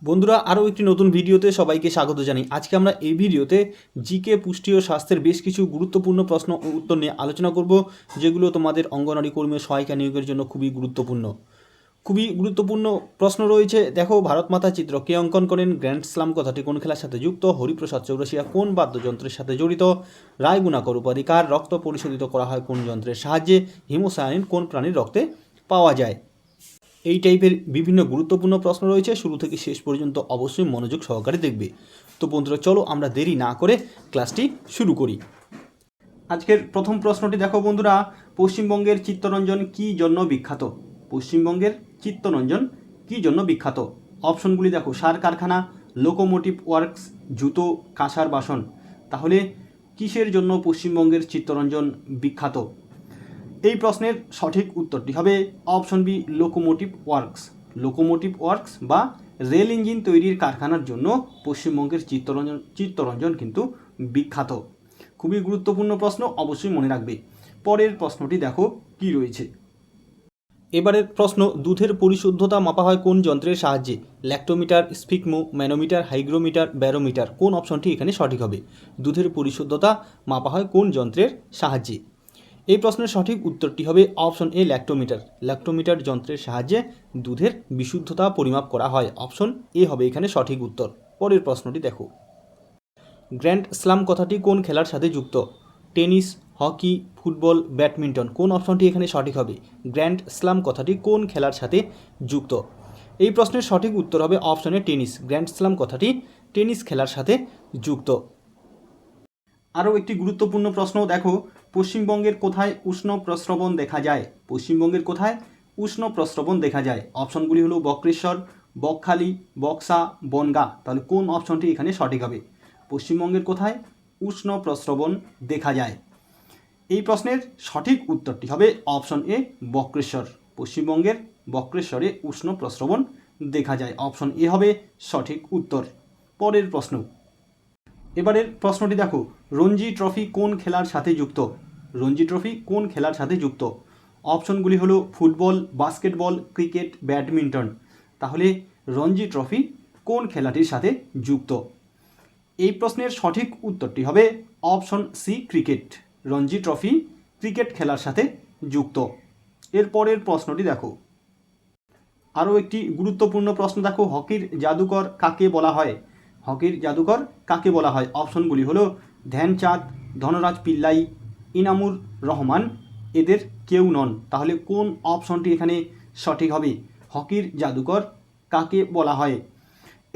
বন্ধুরা আরও একটি নতুন ভিডিওতে সবাইকে স্বাগত জানাই। আজকে আমরা এই ভিডিওতে জিকে, পুষ্টি ও স্বাস্থ্যের বেশ কিছু গুরুত্বপূর্ণ প্রশ্ন ও উত্তর নিয়ে আলোচনা করব, যেগুলো তোমাদের অঙ্গনওয়াড়ি কর্মী ও সহায়িকা নিয়োগের জন্য খুবই গুরুত্বপূর্ণ প্রশ্ন রয়েছে। দেখো, ভারত মাতা চিত্র কে অঙ্কন করেন? গ্র্যান্ড স্লাম কথাটি কোন খেলার সাথে যুক্ত? হরিপ্রসাদ চৌরাশিয়া কোন বাদ্যযন্ত্রের সাথে জড়িত? রায় গুণাকর উপাধি কার? রক্ত পরিশোধিত করা হয় কোন যন্ত্রের সাহায্যে? হিমোসায়ানিন কোন প্রাণীর রক্তে পাওয়া যায়? এই টাইপের বিভিন্ন গুরুত্বপূর্ণ প্রশ্ন রয়েছে, শুরু থেকে শেষ পর্যন্ত অবশ্যই মনোযোগ সহকারে দেখবে। তো বন্ধুরা, চলো আমরা দেরি না করে ক্লাসটি শুরু করি। আজকের প্রথম প্রশ্নটি দেখো বন্ধুরা, পশ্চিমবঙ্গের চিত্তরঞ্জন কী জন্য বিখ্যাত? পশ্চিমবঙ্গের চিত্তরঞ্জন কী জন্য বিখ্যাত? অপশনগুলি দেখো, সার কারখানা, লোকোমোটিভ ওয়ার্কস, জুতো, কাঁসার বাসন। তাহলে কিসের জন্য পশ্চিমবঙ্গের চিত্তরঞ্জন বিখ্যাত? এই প্রশ্নের সঠিক উত্তরটি হবে অপশন বি, লোকোমোটিভ ওয়ার্কস বা রেল ইঞ্জিন তৈরির কারখানার জন্য পশ্চিমবঙ্গের চিত্তরঞ্জন কিন্তু বিখ্যাত। খুবই গুরুত্বপূর্ণ প্রশ্ন, অবশ্যই মনে রাখবে। পরের প্রশ্নটি দেখো কি রয়েছে। এবারের প্রশ্ন, দুধের পরিশুদ্ধতা মাপা হয় কোন যন্ত্রের সাহায্যে? Lactometer, sphygmomanometer, hygrometer, barometer. কোন অপশনটি এখানে সঠিক হবে? দুধের পরিশুদ্ধতা মাপা হয় কোন যন্ত্রের সাহায্যে? এই প্রশ্নের সঠিক উত্তরটি হবে অপশন এ, ল্যাক্টোমিটার যন্ত্রের সাহায্যে দুধের বিশুদ্ধতা পরিমাপ করা হয়। অপশন এ হবে এখানে সঠিক উত্তর। পরের প্রশ্নটি দেখো, গ্র্যান্ড স্লাম কথাটি কোন খেলার সাথে যুক্ত? Tennis, hockey, football, badminton. কোন অপশনটি এখানে সঠিক হবে? গ্র্যান্ড স্লাম কথাটি কোন খেলার সাথে যুক্ত? এই প্রশ্নের সঠিক উত্তর হবে অপশনে টেনিস। গ্র্যান্ড স্লাম কথাটি টেনিস খেলার সাথে যুক্ত। আরও একটি গুরুত্বপূর্ণ প্রশ্ন দেখো, পশ্চিমবঙ্গের কোথায় উষ্ণ প্রস্রবণ দেখা যায়? পশ্চিমবঙ্গের কোথায় উষ্ণ প্রস্রবণ দেখা যায়? অপশনগুলি হলো বক্রেশ্বর, বকখালি, বক্সা, বনগাঁ। তাহলে কোন অপশনটি এখানে সঠিক হবে? পশ্চিমবঙ্গের কোথায় উষ্ণ প্রস্রবণ দেখা যায়? এই প্রশ্নের সঠিক উত্তরটি হবে অপশন এ, বক্রেশ্বর। পশ্চিমবঙ্গের বক্রেশ্বরে উষ্ণ প্রস্রবণ দেখা যায়। অপশন এ হবে সঠিক উত্তর। পরের প্রশ্ন, এবারের প্রশ্নটি দেখো, রঞ্জি ট্রফি কোন খেলার সাথে যুক্ত? রঞ্জি ট্রফি কোন খেলার সাথে যুক্ত? অপশনগুলি হলো ফুটবল, বাস্কেটবল, ক্রিকেট, ব্যাডমিন্টন। তাহলে রঞ্জি ট্রফি কোন খেলাটির সাথে যুক্ত? এই প্রশ্নের সঠিক উত্তরটি হবে option C, cricket. Ranji trophy cricket খেলার সাথে যুক্ত। এর পরের প্রশ্নটি দেখো, আরও একটি গুরুত্বপূর্ণ প্রশ্ন দেখো, হকির জাদুকর কাকে বলা হয়? হকির জাদুকর কাকে বলা হয়? অপশনগুলি হলো ধ্যানচাঁদ, ধনরাজ পিল্লাই, ইনামুর রহমান, এদের কেউ নন। তাহলে কোন অপশনটি এখানে সঠিক হবে? হকির জাদুকর কাকে বলা হয়?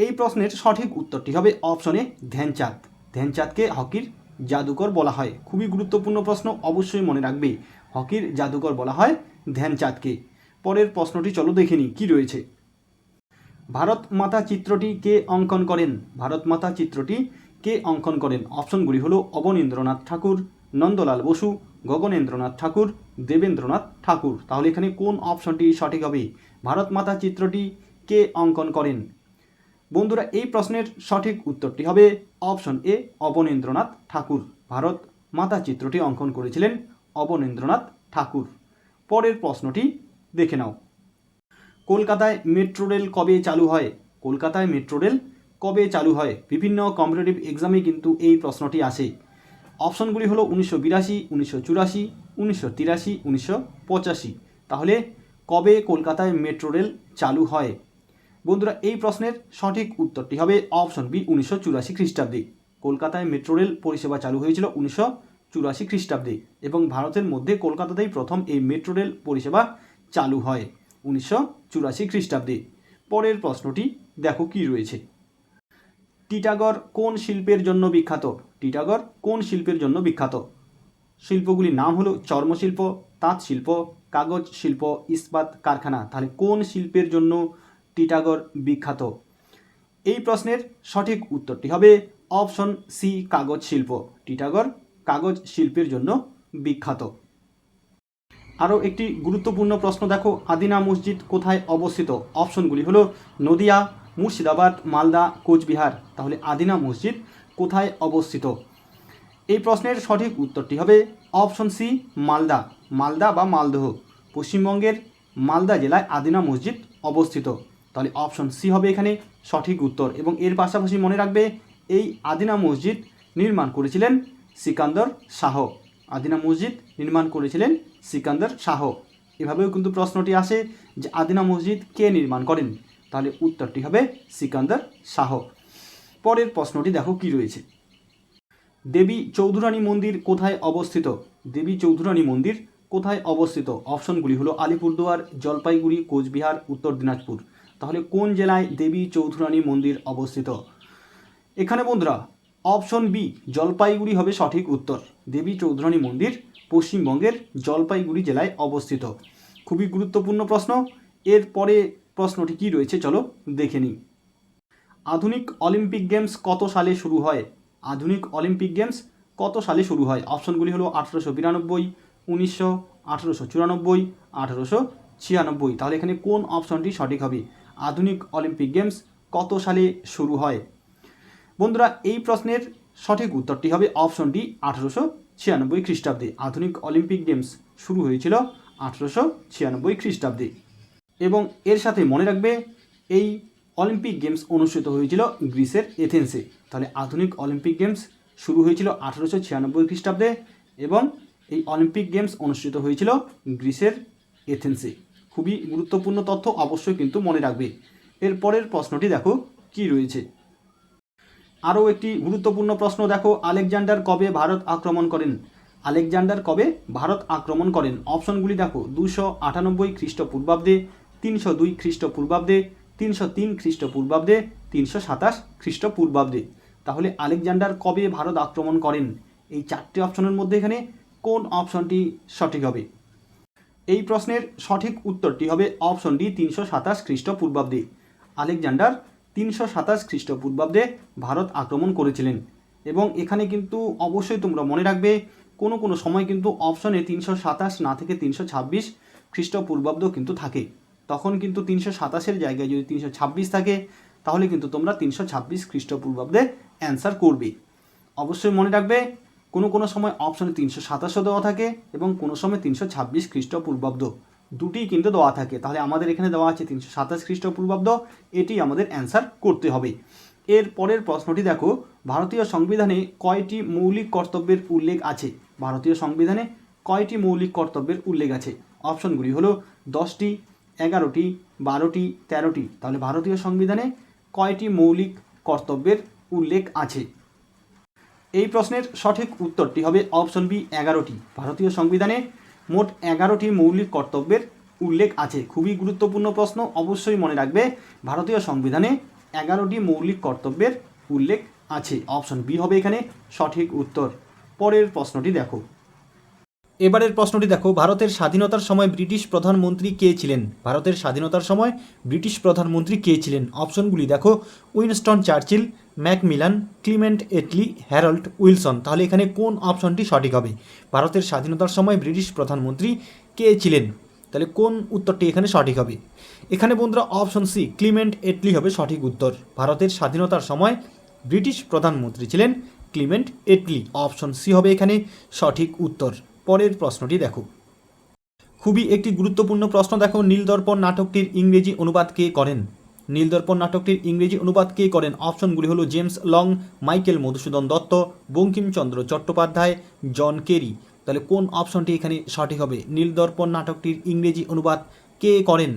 এই প্রশ্নের সঠিক উত্তরটি হবে অপশনে ধ্যানচাঁদ। ধ্যানচাঁদকে হকির জাদুকর বলা হয়। খুবই গুরুত্বপূর্ণ প্রশ্ন, অবশ্যই মনে রাখবে। হকির জাদুকর বলা হয় ধ্যানচাঁদকে। পরের প্রশ্নটি চলো দেখে নিই কী রয়েছে। ভারত মাতা চিত্রটি কে অঙ্কন করেন? ভারত মাতা চিত্রটি কে অঙ্কন করেন? অপশনগুলি হলো অবনীন্দ্রনাথ ঠাকুর, নন্দলাল বসু, গগনেন্দ্রনাথ ঠাকুর, দেবেন্দ্রনাথ ঠাকুর। তাহলে এখানে কোন অপশনটি সঠিক হবে? ভারত মাতা চিত্রটি কে অঙ্কন করেন? বন্ধুরা, এই প্রশ্নের সঠিক উত্তরটি হবে অপশন এ, অবনীন্দ্রনাথ ঠাকুর। ভারত মাতা চিত্রটি অঙ্কন করেছিলেন অবনীন্দ্রনাথ ঠাকুর। পরের প্রশ্নটি দেখে নাও, কলকাতায় মেট্রো রেল কবে চালু হয়? কলকাতায় মেট্রো রেল কবে চালু হয়? বিভিন্ন কম্পিটিটিভ এক্সামে কিন্তু এই প্রশ্নটি আসে। অপশনগুলি হলো 1982, 1984, 1983, 1985। তাহলে কবে কলকাতায় মেট্রো রেল চালু হয়? বন্ধুরা, এই প্রশ্নের সঠিক উত্তরটি হবে অপশন বি, 1984 খ্রিস্টাব্দে। কলকাতায় মেট্রো রেল পরিষেবা চালু হয়েছিল 1984 খ্রিস্টাব্দে এবং ভারতের মধ্যে কলকাতাতেই প্রথম এই মেট্রো রেল পরিষেবা চালু হয় 1984 খ্রিস্টাব্দে। পরের প্রশ্নটি দেখো কি রয়েছে। টিটাগড় কোন শিল্পের জন্য বিখ্যাত? টিটাগড় কোন শিল্পের জন্য বিখ্যাত? শিল্পগুলির নাম হলো চর্মশিল্প, তাঁত শিল্প, কাগজ শিল্প, ইস্পাত কারখানা। তাহলে কোন শিল্পের জন্য টিটাগড় বিখ্যাত? এই প্রশ্নের সঠিক উত্তরটি হবে অপশন সি, কাগজ শিল্প। টিটাগড় কাগজ শিল্পের জন্য বিখ্যাত। আরও একটি গুরুত্বপূর্ণ প্রশ্ন দেখো, আদিনা মসজিদ কোথায় অবস্থিত? অপশনগুলি হলো নদিয়া, মুর্শিদাবাদ, মালদা, কোচবিহার। তাহলে আদিনা মসজিদ কোথায় অবস্থিত? এই প্রশ্নের সঠিক উত্তরটি হবে অপশন সি, মালদা বা মালদহ। পশ্চিমবঙ্গের মালদা জেলায় আদিনা মসজিদ অবস্থিত। তাহলে অপশন সি হবে এখানে সঠিক উত্তর। এবং এর পাশাপাশি মনে রাখবে এই আদিনা মসজিদ নির্মাণ করেছিলেন সিকান্দর শাহ। আদিনা মসজিদ নির্মাণ করেছিলেন সিকান্দর শাহ। এভাবেও কিন্তু প্রশ্নটি আসে যে আদিনা মসজিদ কে নির্মাণ করেন, তাহলে উত্তরটি হবে সিকান্দর শাহ। পরের প্রশ্নটি দেখো কি রয়েছে। দেবী চৌধুরানী মন্দির কোথায় অবস্থিত? দেবী চৌধুরানী মন্দির কোথায় অবস্থিত? অপশনগুলি হলো আলিপুরদুয়ার, জলপাইগুড়ি, কোচবিহার, উত্তর দিনাজপুর। তাহলে কোন জেলায় দেবী চৌধুরানী মন্দির অবস্থিত? এখানে বন্ধুরা অপশন বি জলপাইগুড়ি হবে সঠিক উত্তর। দেবী চৌধুরানী মন্দির পশ্চিমবঙ্গের জলপাইগুড়ি জেলায় অবস্থিত। খুবই গুরুত্বপূর্ণ প্রশ্ন। এরপরে প্রশ্নটি কি রয়েছে চলো দেখে নিই। আধুনিক অলিম্পিক গেমস কত সালে শুরু হয়? আধুনিক অলিম্পিক গেমস কত সালে শুরু হয়? অপশনগুলি হলো 1892, 1900, 1894, 1896। তাহলে এখানে কোন অপশনটি সঠিক হবে? আধুনিক অলিম্পিক গেমস কত সালে শুরু হয়? বন্ধুরা এই প্রশ্নের সঠিক উত্তরটি হবে অপশন ডি 1896 খ্রিস্টাব্দে। আধুনিক অলিম্পিক গেমস শুরু হয়েছিল 1896 খ্রিস্টাব্দে। এবং এর সাথে মনে রাখবে এই অলিম্পিক গেমস অনুষ্ঠিত হয়েছিল গ্রিসের এথেন্সে। তাহলে আধুনিক অলিম্পিক গেমস শুরু হয়েছিল 1896 খ্রিস্টাব্দে এবং এই অলিম্পিক গেমস অনুষ্ঠিত হয়েছিল গ্রিসের এথেন্সে। খুবই গুরুত্বপূর্ণ তথ্য, অবশ্যই কিন্তু মনে রাখবে। এর পরের প্রশ্নটি দেখো কি রয়েছে। আরও একটি গুরুত্বপূর্ণ প্রশ্ন দেখো, আলেকজান্ডার কবে ভারত আক্রমণ করেন? আলেকজান্ডার কবে ভারত আক্রমণ করেন? অপশনগুলি দেখো 298 খ্রিস্টপূর্বাব্দে, 302 খ্রিস্টপূর্বাব্দে, 303 খ্রিস্টপূর্বাব্দে, 327 খ্রিস্টপূর্বাব্দে। তাহলে আলেকজান্ডার কবে ভারত আক্রমণ করেন? এই চারটি অপশনের মধ্যে এখানে কোন অপশনটি সঠিক হবে? এই প্রশ্নের সঠিক উত্তরটি হবে অপশন ডি 327 খ্রিস্টপূর্বাব্দে। আলেকজান্ডার 327 খ্রিস্টপূর্বাব্দে ভারত আক্রমণ করেছিলেন। এবং এখানে কিন্তু অবশ্যই তোমরা মনে রাখবে কোনো কোনো সময় কিন্তু অপশনে 327 না থেকে 326 খ্রিস্টপূর্বাব্দ কিন্তু থাকে। তখন কিন্তু 327-এর জায়গায় যদি 326 থাকে তাহলে কিন্তু তোমরা 326 খ্রিস্টপূর্বাব্দে অ্যান্সার করবে। অবশ্যই মনে রাখবে কোনো কোনো সময় অপশনে 327ও দেওয়া থাকে এবং কোনো সময় 326 খ্রিস্টপূর্বাব্দ দুটিই কিন্তু দেওয়া থাকে। তাহলে আমাদের এখানে দেওয়া আছে 327 খ্রিস্টপূর্বাব্দ, এটি আমাদের অ্যান্সার করতে হবে। এর পরের প্রশ্নটি দেখো, ভারতীয় সংবিধানে কয়টি মৌলিক কর্তব্যের উল্লেখ আছে? ভারতীয় সংবিধানে কয়টি মৌলিক কর্তব্যের উল্লেখ আছে? অপশনগুলি হলো 10টি, 11টি, 12টি, 13টি। তাহলে ভারতীয় সংবিধানে কয়টি মৌলিক কর্তব্যের উল্লেখ আছে? এই প্রশ্নের সঠিক উত্তরটি হবে অপশন বি 11টি। ভারতীয় সংবিধানে মোট 11টি মৌলিক কর্তব্যের উল্লেখ আছে। খুবই গুরুত্বপূর্ণ প্রশ্ন, অবশ্যই মনে রাখবে ভারতীয় সংবিধানে 11টি মৌলিক কর্তব্যের উল্লেখ আছে। অপশন বি হবে এখানে সঠিক উত্তর। পরের প্রশ্নটি দেখো। এবারের প্রশ্নটি দেখো, ভারতের স্বাধীনতার সময় ব্রিটিশ প্রধানমন্ত্রী কে ছিলেন? ভারতের স্বাধীনতার সময় ব্রিটিশ প্রধানমন্ত্রী কে ছিলেন? অপশনগুলি দেখো Winston Churchill, Macmillan, Clement Attlee, Harold Wilson. তাহলে এখানে কোন অপশনটি সঠিক হবে? ভারতের স্বাধীনতার সময় ব্রিটিশ প্রধানমন্ত্রী কে ছিলেন? তাহলে কোন উত্তরটি এখানে সঠিক হবে? এখানে বন্ধুরা অপশন সি ক্লিমেন্ট এটলি হবে সঠিক উত্তর। ভারতের স্বাধীনতার সময় ব্রিটিশ প্রধানমন্ত্রী ছিলেন ক্লিমেন্ট এটলি। অপশন সি হবে এখানে সঠিক উত্তর। পরের প্রশ্নটি দেখো, খুবই একটি গুরুত্বপূর্ণ প্রশ্ন দেখো, নীলদর্পণ নাটকটির ইংরেজি অনুবাদ কে করেন? নীলদর্পণ নাটকটির ইংরেজি অনুবাদ কে করেন? অপশনগুলি হলো James Long, Michael Madhusudan Dutt, Bankimchandra Chattopadhyay, John Carey. তাহলে কোন অপশনটি এখানে সঠিক হবে? নীলদর্পণ নাটকটির ইংরেজি অনুবাদ কে করেন?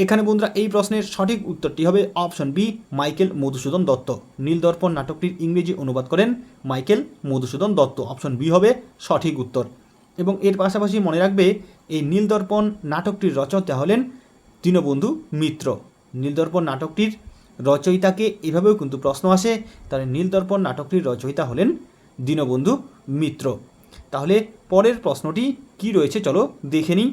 এখানে বন্ধুরা এই প্রশ্নের সঠিক উত্তরটি হবে option B Michael Madhusudan Dutt. Nil Darpan নাটকটির ইংরেজি অনুবাদ করেন Michael Madhusudan Dutt. Option B হবে সঠিক উত্তর। এবং এর পাশাপাশি মনে রাখবে এই নীলদর্পণ নাটকটির রচয়িতা হলেন দীনবন্ধু মিত্র। নীলদর্পণ নাটকটির রচয়িতাকে এভাবেও কিন্তু প্রশ্ন আসে, তাহলে নীলদর্পণ নাটকটির রচয়িতা হলেন দীনবন্ধু মিত্র। তাহলে পরের প্রশ্নটি কি রয়েছে চলো দেখে নিই।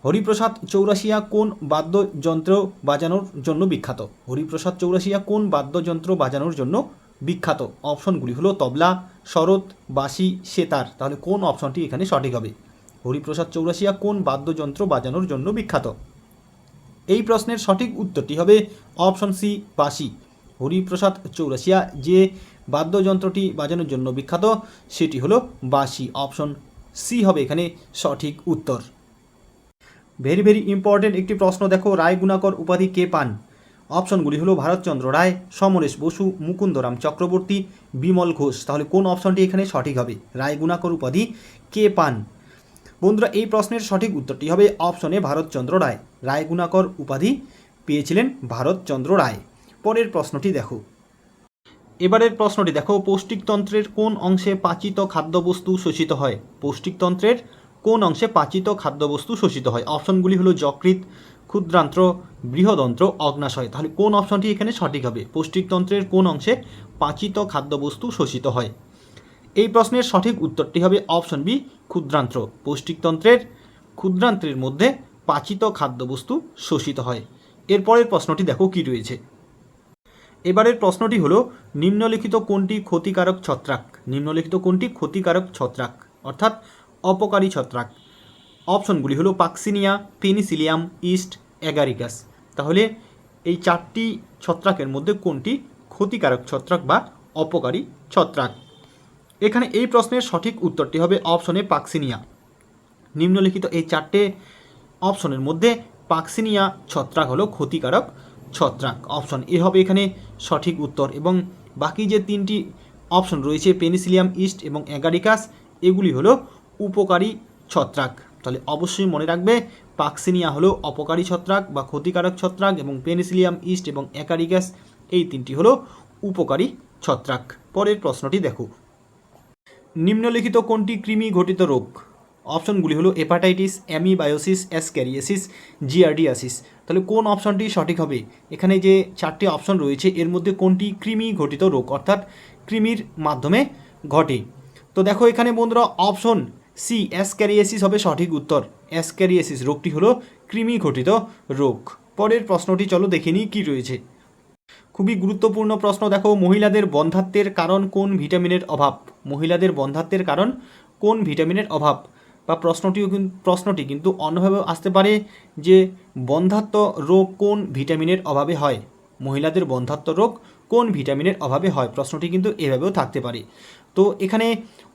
হরিপ্রসাদ চৌরাশিয়া কোন বাদ্যযন্ত্র বাজানোর জন্য বিখ্যাত? হরিপ্রসাদ চৌরাশিয়া কোন বাদ্যযন্ত্র বাজানোর জন্য বিখ্যাত? অপশনগুলি হলো তবলা, সরোদ, বাঁশি, সেতার। তাহলে কোন অপশনটি এখানে সঠিক হবে? হরিপ্রসাদ চৌরাশিয়া কোন বাদ্যযন্ত্র বাজানোর জন্য বিখ্যাত? এই প্রশ্নের সঠিক উত্তরটি হবে অপশন সি বাঁশি। হরিপ্রসাদ চৌরাশিয়া যে বাদ্যযন্ত্রটি বাজানোর জন্য বিখ্যাত সেটি হলো বাঁশি। অপশন সি হবে এখানে সঠিক উত্তর। ভেরি ভেরি ইম্পর্টেন্ট একটি প্রশ্ন দেখো, রায় গুণাকর উপাধি কে পান? অপশনগুলি হলো ভারতচন্দ্র রায়, সমরেশ বসু, মুকুন্দরাম চক্রবর্তী, বিমল ঘোষ। তাহলে কোন অপশনটি এখানে সঠিক হবে? রায় গুণাকর উপাধি কে পান? বন্ধুরা, এই প্রশ্নের সঠিক উত্তরটি হবে অপশনে ভারতচন্দ্র রায়। রায় গুণাকর উপাধি পেয়েছিলেন ভারতচন্দ্র রায়। পরের প্রশ্নটি দেখো। এবারের প্রশ্নটি দেখো, পৌষ্টিকতন্ত্রের কোন অংশে পাচিত খাদ্যবস্তু শোষিত হয়? পৌষ্টিকতন্ত্রের কোন অংশে পাচিত খাদ্যবস্তু শোষিত হয়? অপশনগুলি হলো যকৃৎ, ক্ষুদ্রান্ত্র, বৃহদন্ত্র, অগ্নাশয়। তাহলে কোন অপশনটি এখানে সঠিক হবে? পৌষ্টিকতন্ত্রের কোন অংশে পাচিত খাদ্যবস্তু শোষিত হয়? এই প্রশ্নের সঠিক উত্তরটি হবে অপশন বি, ক্ষুদ্রান্ত্র। পৌষ্টিকতন্ত্রের ক্ষুদ্রান্ত্রের মধ্যে পাচিত খাদ্যবস্তু শোষিত হয়। এরপরের প্রশ্নটি দেখো কি রয়েছে। এবারের প্রশ্নটি হলো, নিম্নলিখিত কোনটি ক্ষতিকারক ছত্রাক? নিম্নলিখিত কোনটি ক্ষতিকারক ছত্রাক অর্থাৎ অপকারী ছত্রাক? অপশনগুলি হলো পাক্সিনিয়া, পেনিসিলিয়াম, ইস্ট, অ্যাগারিকাস। তাহলে এই চারটি ছত্রাকের মধ্যে কোনটি ক্ষতিকারক ছত্রাক বা অপকারী ছত্রাক? এখানে এই প্রশ্নের সঠিক উত্তরটি হবে অপশনে পাক্সিনিয়া। নিম্নলিখিত এই চারটে অপশনের মধ্যে পাক্সিনিয়া ছত্রাক হলো ক্ষতিকারক ছত্রাক। অপশন এ হবে এখানে সঠিক উত্তর। এবং বাকি যে তিনটি অপশন রয়েছে পেনিসিলিয়াম, ইস্ট এবং অ্যাগারিকাস, এগুলি হলো উপকারী ছত্রাক। তাহলে অবশ্যই মনে রাখবে পাক্সিনিয়া হলো অপকারী ছত্রাক বা ক্ষতিকারক ছত্রাক, এবং পেনিসিলিয়াম, ইস্ট এবং অ্যাগারিকাস এই তিনটি হলো উপকারী ছত্রাক। পরের প্রশ্নটি দেখো। নিম্নলিখিত কোনটি কৃমি ঘটিত রোগ? অপশনগুলি হলো হেপাটাইটিস, অ্যামিবায়োসিস, অ্যাসক্যারিয়াসিস, জিয়ার্ডিয়াসিস। তাহলে কোন অপশনটি সঠিক হবে? এখানে যে চারটি অপশন রয়েছে এর মধ্যে কোনটি কৃমি ঘটিত রোগ অর্থাৎ কৃমির মাধ্যমে ঘটে? তো দেখো এখানে বন্ধুরা অপশন সি, অ্যাসক্যারিয়াসিস হবে সঠিক উত্তর। অ্যাসক্যারিয়াসিস রোগটি হলো কৃমি ঘটিত রোগ। পরের প্রশ্নটি চলো দেখে নিই কী রয়েছে। খুবই গুরুত্বপূর্ণ প্রশ্ন দেখো, মহিলাদের বন্ধ্যাত্বের কারণ কোন ভিটামিনের অভাব? মহিলাদের বন্ধ্যাত্বের কারণ কোন ভিটামিনের অভাব? বা প্রশ্নটি কিন্তু অন্যভাবে আসতে পারে যে বন্ধ্যাত্ব রোগ কোন ভিটামিনের অভাবে হয়? মহিলাদের বন্ধ্যাত্ব রোগ কোন ভিটামিনের অভাবে হয়? প্রশ্নটি কিন্তু এভাবেও থাকতে পারে। তো এখানে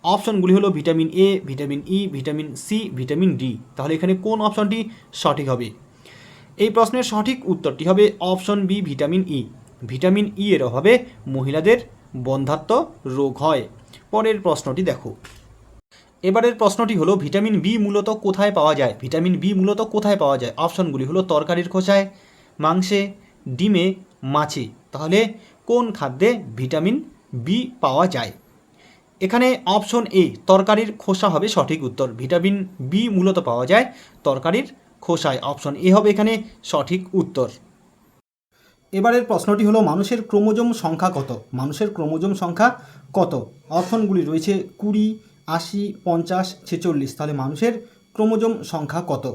অপশনগুলি হলো vitamin A, vitamin E, vitamin C, vitamin D. তাহলে এখানে কোন অপশনটি সঠিক হবে? এই প্রশ্নের সঠিক উত্তরটি হবে option B, vitamin E. Vitamin E এর অভাবে মহিলাদের বন্ধ্যাত্ব রোগ হয়। পরের প্রশ্নটি দেখো। এবারের প্রশ্নটি হলো, ভিটামিন বি মূলত কোথায় পাওয়া যায়? ভিটামিন বি মূলত কোথায় পাওয়া যায়? অপশনগুলি হলো তরকারির খোসায়, মাংসে, ডিমে, মাছে। তাহলে কোন খাদ্যে ভিটামিন বি পাওয়া যায়? এখানে অপশন এ, তরকারির খোসা হবে সঠিক উত্তর। ভিটামিন বি মূলত পাওয়া যায় তরকারির খোসায়। অপশন এ হবে এখানে সঠিক উত্তর। এবারের প্রশ্নটি হলো, মানুষের ক্রোমোজোম সংখ্যা কত? মানুষের ক্রোমোজোম সংখ্যা কত? অপশনগুলি রয়েছে 20, 80, 50, 46। তাহলে মানুষের ক্রোমোজোম সংখ্যা কত?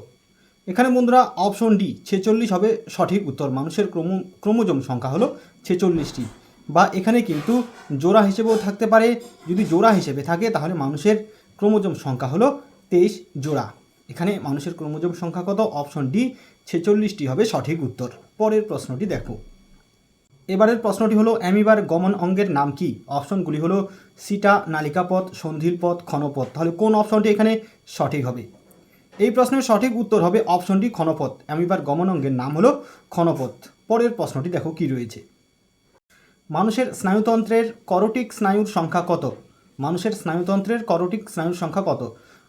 এখানে বন্ধুরা অপশন ডি 46 হবে সঠিক উত্তর। মানুষের ক্রোমোজোম সংখ্যা হলো 46টি। বা এখানে কিন্তু জোড়া হিসেবেও থাকতে পারে। যদি জোড়া হিসেবে থাকে তাহলে মানুষের ক্রোমোজোম সংখ্যা হলো 23 জোড়া। এখানে মানুষের ক্রোমোজোম সংখ্যা কত? অপশন ডি 46টি হবে সঠিক উত্তর। পরের প্রশ্নটি দেখো। এবারের প্রশ্নটি হলো, অ্যামিবার গমন অঙ্গের নাম কি? অপশনগুলি হলো সিটা, নালিকাপথ, সন্ধিলপথ, ক্ষণপথ। তাহলে কোন অপশনটি এখানে সঠিক হবে? এই প্রশ্নের সঠিক উত্তর হবে অপশনটি ক্ষণপথ। অ্যামিবার গমন অঙ্গের নাম হলো ক্ষণপথ। পরের প্রশ্নটি দেখো কি রয়েছে। মানুষের স্নায়ুতন্ত্রের করটিক স্নায়ুর সংখ্যা কত? মানুষের স্নায়ুতন্ত্রের করটিক স্নায়ুর সংখ্যা কত?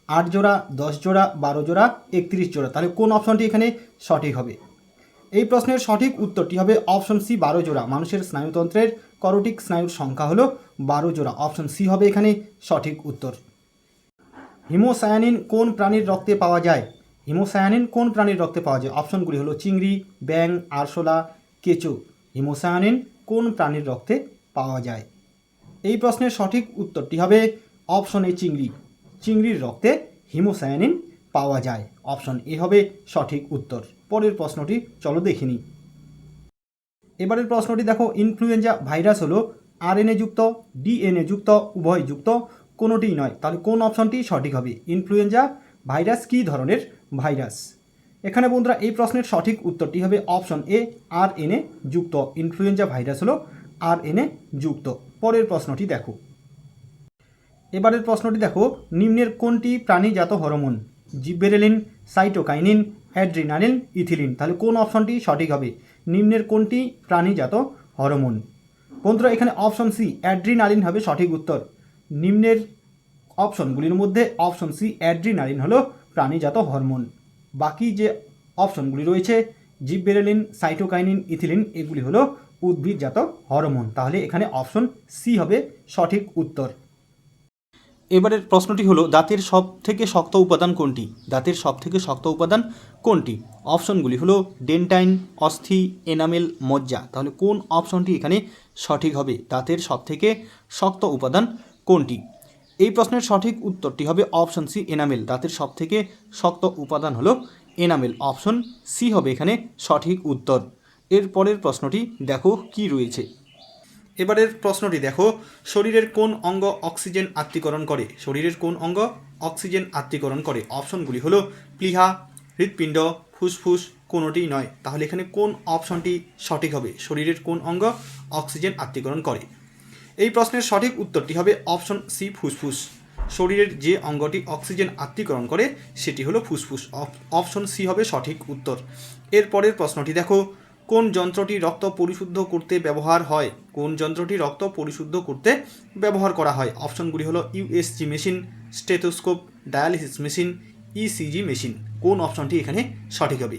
8 জোড়া, 10 জোড়া, 12 জোড়া, 31 জোড়া। তাহলে কোন অপশনটি এখানে সঠিক হবে? এই প্রশ্নের সঠিক উত্তরটি হবে অপশন সি, 12 জোড়া। মানুষের স্নায়ুতন্ত্রের করটিক স্নায়ুর সংখ্যা হলো 12 জোড়া। অপশন সি হবে এখানে সঠিক উত্তর। হিমোসায়ানিন কোন প্রাণীর রক্তে পাওয়া যায়? হিমোসায়ানিন কোন প্রাণীর রক্তে পাওয়া যায়? অপশনগুলি হলো চিংড়ি, ব্যাঙ, আরশোলা, কেঁচো। হিমোসায়ানিন কোন প্রাণীর রক্তে পাওয়া যায়? এই প্রশ্নের সঠিক উত্তরটি হবে অপশন এ, চিংড়ি। চিংড়ির রক্তে হিমোসায়ানিন পাওয়া যায়। অপশন এ হবে সঠিক উত্তর। পরের প্রশ্নটি চলো দেখে নিই। এবারের প্রশ্নটি দেখো, ইনফ্লুয়েঞ্জা ভাইরাস হলো আরএনএ যুক্ত, ডিএনএ যুক্ত, উভয় যুক্ত, কোনোটিই নয়। তাহলে কোন অপশনটি সঠিক হবে? ইনফ্লুয়েঞ্জা ভাইরাস কী ধরনের ভাইরাস? এখানে বন্ধুরা এই প্রশ্নের সঠিক উত্তরটি হবে অপশন এ, আরএনএ যুক্ত। ইনফ্লুয়েঞ্জা ভাইরাস হলো আরএনএ যুক্ত। পরের প্রশ্নটি দেখো। এবারের প্রশ্নটি দেখো, নিম্নের কোনটি প্রাণীজাত hormone? Gibberellin, cytokinin, adrenaline, ethylene. তাহলে কোন অপশনটি সঠিক হবে? নিম্নের কোনটি প্রাণীজাত হরমোন? বন্ধুরা এখানে অপশন সি অ্যাড্রিনালিন হবে সঠিক উত্তর। নিম্নের অপশনগুলির মধ্যে অপশন সি অ্যাড্রিনালিন হলো প্রাণীজাত হরমোন। বাকি যে অপশনগুলি রয়েছে জিববেরেলিন, সাইটোকাইনিন, ইথিলিন এগুলি হলো উদ্ভিদজাত হরমোন। তাহলে এখানে অপশন সি হবে সঠিক উত্তর। এবারের প্রশ্নটি হলো দাঁতের সব থেকে শক্ত উপাদান কোনটি? দাঁতের সব থেকে শক্ত উপাদান কোনটি? অপশনগুলি হলো ডেন্টাইন, অস্থি, এনামেল, মজ্জা। তাহলে কোন অপশনটি এখানে সঠিক হবে? দাঁতের সব থেকে শক্ত উপাদান কোনটি? এই প্রশ্নের সঠিক উত্তরটি হবে অপশন সি এনামেল। দাঁতের সব থেকে শক্ত উপাদান হলো এনামেল। অপশন সি হবে এখানে সঠিক উত্তর। এর পরের প্রশ্নটি দেখো কি রয়েছে। এবারের প্রশ্নটি দেখো, শরীরের কোন অঙ্গ অক্সিজেন আত্তীকরণ করে? শরীরের কোন অঙ্গ অক্সিজেন আত্তীকরণ করে? অপশনগুলি হলো প্লীহা, হৃৎপিণ্ড, ফুসফুস, কোনোটিই নয়। তাহলে এখানে কোন অপশনটি সঠিক হবে? শরীরের কোন অঙ্গ অক্সিজেন আত্তীকরণ করে? এই প্রশ্নের সঠিক উত্তরটি হবে অপশন সি ফুসফুস। শরীরের যে অঙ্গটি অক্সিজেন আত্তীকরণ করে সেটি হলো ফুসফুস। অপশন সি হবে সঠিক উত্তর। এর পরের প্রশ্নটি দেখো, কোন যন্ত্রটি রক্ত পরিশুদ্ধ করতে ব্যবহার হয়? কোন যন্ত্রটি রক্ত পরিশুদ্ধ করতে ব্যবহার করা হয়? অপশনগুলি হলো USG machine, stethoscope, dialysis machine, ECG machine. কোন অপশনটি এখানে সঠিক হবে?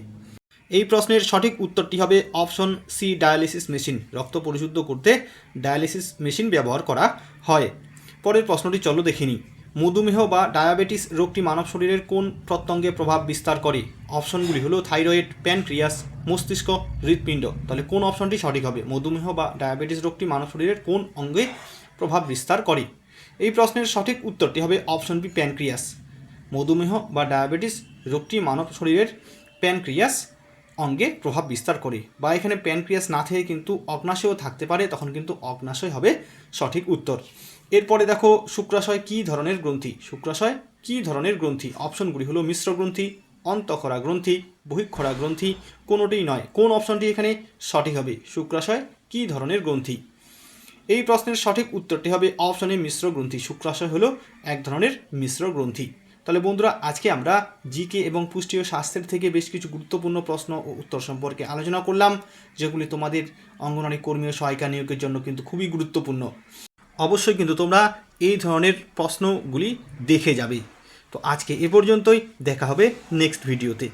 এই প্রশ্নের সঠিক উত্তরটি হবে অপশন সি ডায়ালিসিস মেশিন। রক্ত পরিশুদ্ধ করতে ডায়ালিসিস মেশিন ব্যবহার করা হয়। পরের প্রশ্নটি চলো দেখে নিই। মধুমেহ বা ডায়াবেটিস রোগটি মানব শরীরের কোন প্রত্যঙ্গে প্রভাব বিস্তার করে? অপশনগুলি হলো থাইরয়েড, প্যানক্রিয়াস, মস্তিষ্ক, হৃৎপিণ্ড। তাহলে কোন অপশনটি সঠিক হবে? মধুমেহ বা ডায়াবেটিস রোগটি মানব শরীরের কোন অঙ্গে প্রভাব বিস্তার করে? এই প্রশ্নের সঠিক উত্তরটি হবে অপশন বি প্যানক্রিয়াস। মধুমেহ বা ডায়াবেটিস রোগটি মানব শরীরের প্যানক্রিয়াস অঙ্গে প্রভাব বিস্তার করে। বা এখানে প্যানক্রিয়াস না থেকে কিন্তু অগ্নাশয়ও থাকতে পারে, তখন কিন্তু অগ্নাশয় হবে সঠিক উত্তর। এরপরে দেখো, শুক্রাশয় কী ধরনের গ্রন্থি? শুক্রাশয় কী ধরনের গ্রন্থি? অপশনগুলি হলো মিশ্র গ্রন্থি, অন্তঃক্ষরা গ্রন্থি, বহিঃক্ষরা গ্রন্থি, কোনোটিই নয়। কোন অপশনটি এখানে সঠিক হবে? শুক্রাশয় কী ধরনের গ্রন্থি? এই প্রশ্নের সঠিক উত্তরটি হবে অপশনে মিশ্র গ্রন্থি। শুক্রাশয় হলো এক ধরনের মিশ্র গ্রন্থি। তাহলে বন্ধুরা আজকে আমরা জিকে এবং পুষ্টি ও স্বাস্থ্যের থেকে বেশ কিছু গুরুত্বপূর্ণ প্রশ্ন ও উত্তর সম্পর্কে আলোচনা করলাম, যেগুলি তোমাদের অঙ্গনওয়াড়ি কর্মী ও সহায়িকা নিয়োগের জন্য কিন্তু খুবই গুরুত্বপূর্ণ। অবশ্যই কিন্তু তোমরা এই ধরনের প্রশ্নগুলি দেখে যাবে। তো আজকে এ পর্যন্তই, দেখা হবে নেক্সট ভিডিওতে।